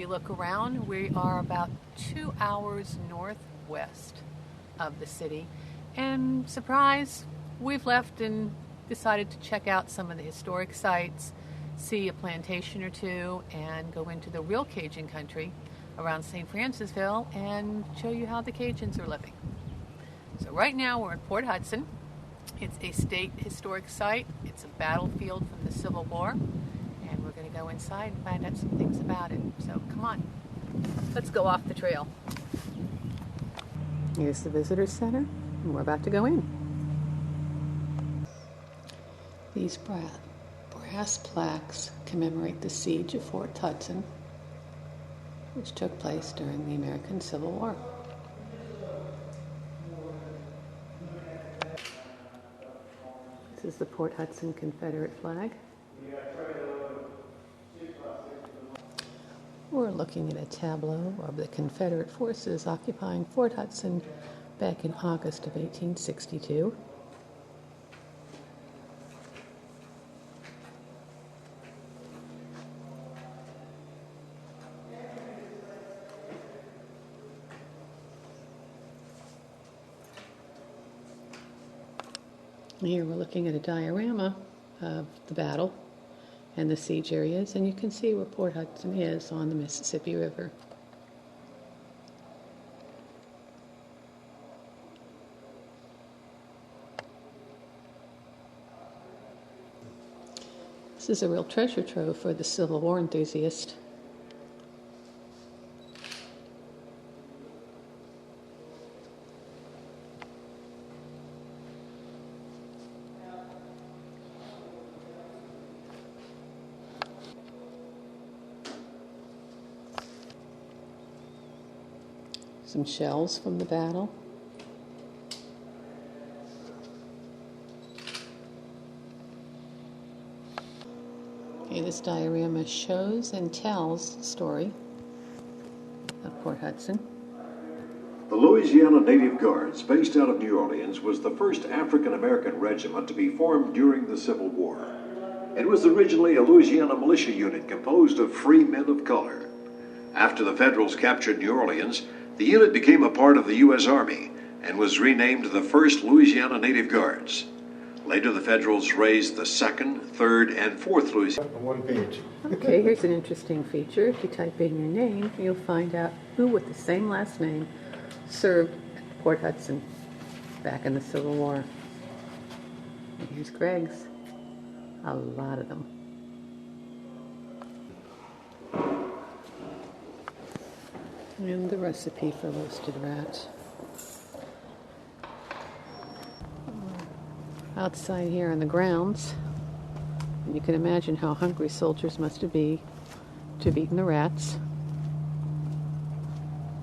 look around, we are about 2 hours northwest of the city. And surprise, we've left and decided to check out some of the historic sites, see a plantation or two, and go into the real Cajun country around St. Francisville and show you how the Cajuns are living. So right now we're in Port Hudson. It's a state historic site. It's a battlefield from the Civil War. And we're going to go inside and find out some things about it. So come on, let's go off the trail. Here's the visitor center, and we're about to go in. These brass plaques commemorate the siege of Fort Hudson, which took place during the American Civil War. This is the Port Hudson Confederate flag. We're looking at a tableau of the Confederate forces occupying Fort Hudson back in August of 1862. Here we're looking at a diorama of the battle and the siege areas, and you can see where Port Hudson is on the Mississippi River. This is a real treasure trove for the Civil War enthusiast. Some shells from the battle. Okay, this diorama shows and tells the story of Port Hudson. The Louisiana Native Guards, based out of New Orleans, was the first African-American regiment to be formed during the Civil War. It was originally a Louisiana militia unit composed of free men of color. After the Federals captured New Orleans, the unit became a part of the U.S. Army and was renamed the 1st Louisiana Native Guards. Later, the Federals raised the 2nd, 3rd, and 4th Louisiana. One page. Okay, here's an interesting feature. If you type in your name, you'll find out who with the same last name served at Port Hudson back in the Civil War. And here's Greg's. A lot of them. And the recipe for roasted rat. Outside here on the grounds, and you can imagine how hungry soldiers must be to have eaten the rats.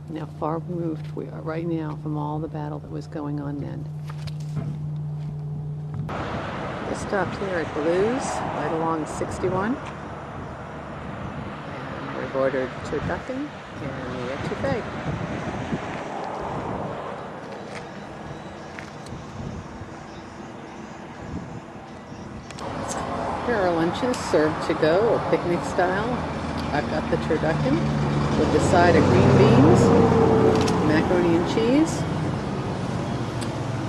And how far removed we are right now from all the battle that was going on then. We stopped here at Blues, right along 61. And we've ordered turducken and the etouffee. Here are lunches served to go, or picnic style. I've got the turducken with the side of green beans, macaroni and cheese.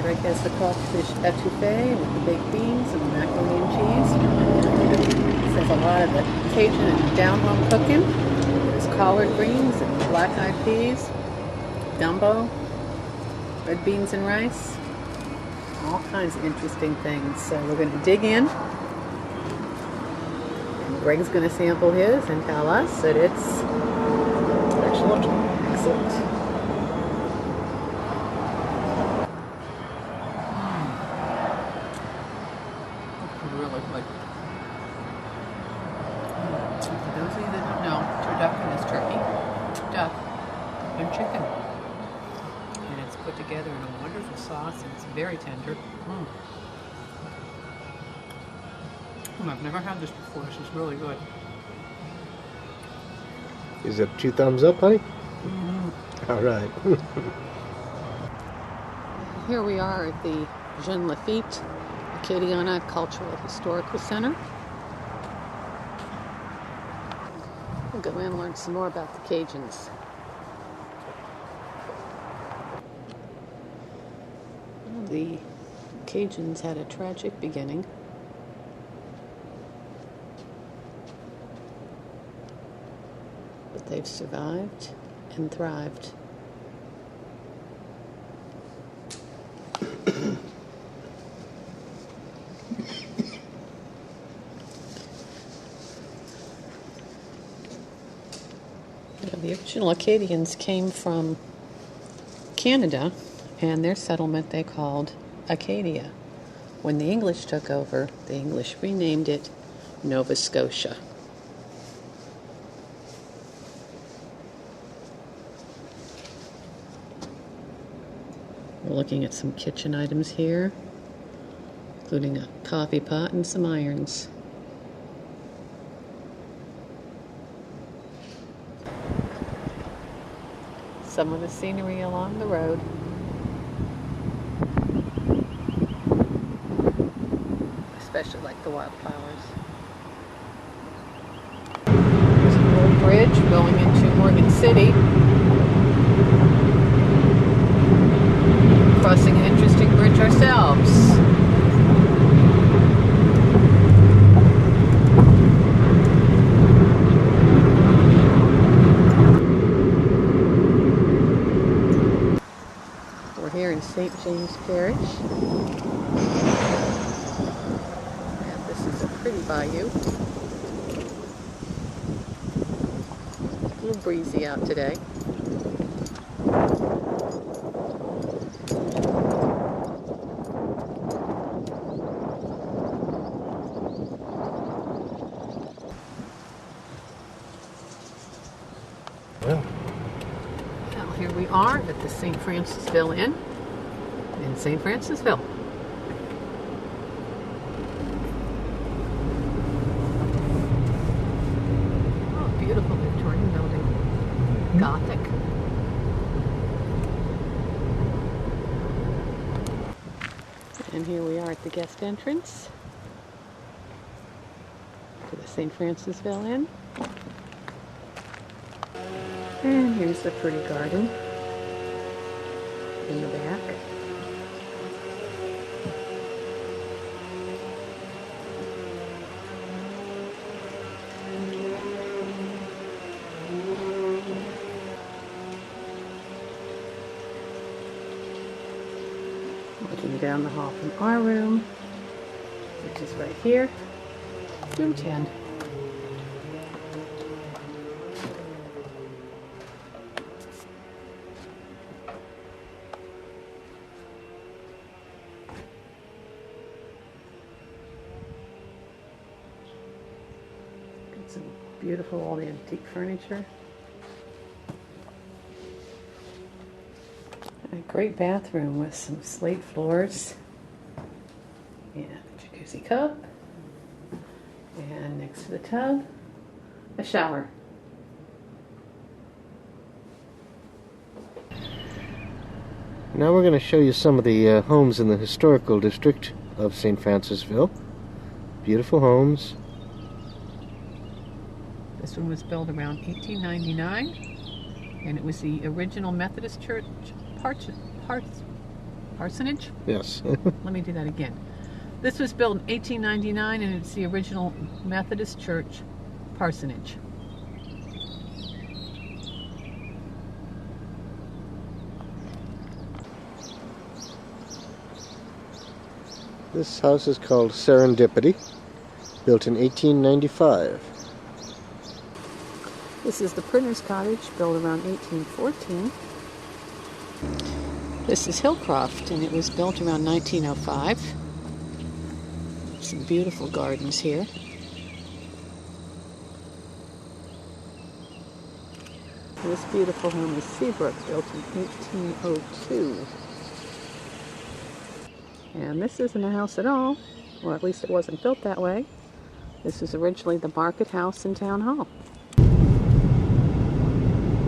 Greg has the crawfish etouffee with the baked beans and the macaroni and cheese. There's a lot of the Cajun and down-home cooking. There's collard greens and black-eyed peas, gumbo, red beans and rice, all kinds of interesting things. So we're going to dig in. Greg's going to sample his and tell us that it's Excellent. excellent. Really good. For those of you that don't know, turducken is turkey, duck, and chicken. And it's put together in a wonderful sauce, and it's very tender. I've never had this before. This is really good. Is it 2 thumbs up, honey? Mm-hmm. All right. Here we are at the Jean Lafitte Acadiana Cultural Historical Center. go in and learn some more about the Cajuns. Well, the Cajuns had a tragic beginning. But they've survived and thrived. The original Acadians came from Canada, and their settlement they called Acadia. When the English took over, the English renamed it Nova Scotia. We're looking at some kitchen items here, including a coffee pot and some irons. Some of the scenery along the road. Especially like the wildflowers. There's an old bridge going into Morgan City. Crossing an interesting bridge ourselves. Here in St. James Parish. And this is a pretty bayou. A little breezy out today. Well, here we are at the St. Francisville Inn in St. Francisville. Oh, beautiful Victorian building. Gothic. And here we are at the guest entrance to the St. Francisville Inn. And here's the pretty garden in the back. Looking down the hall from our room, which is right here, room 10. Got some beautiful old antique furniture. A great bathroom with some slate floors and a jacuzzi cup, and next to the tub, a shower. Now we're going to show you some of the homes in the historical district of St. Francisville. Beautiful homes. This one was built around 1899, and it was the original Methodist church parsonage? Yes. Let me do that again. This was built in 1899, and it's the original Methodist church parsonage. This house is called Serendipity, built in 1895. This is the Printer's Cottage, built around 1814. This is Hillcroft, and it was built around 1905. Some beautiful gardens here. This beautiful home is Seabrook, built in 1802. And this isn't a house at all, or at least it wasn't built that way. This was originally the Market House in Town Hall.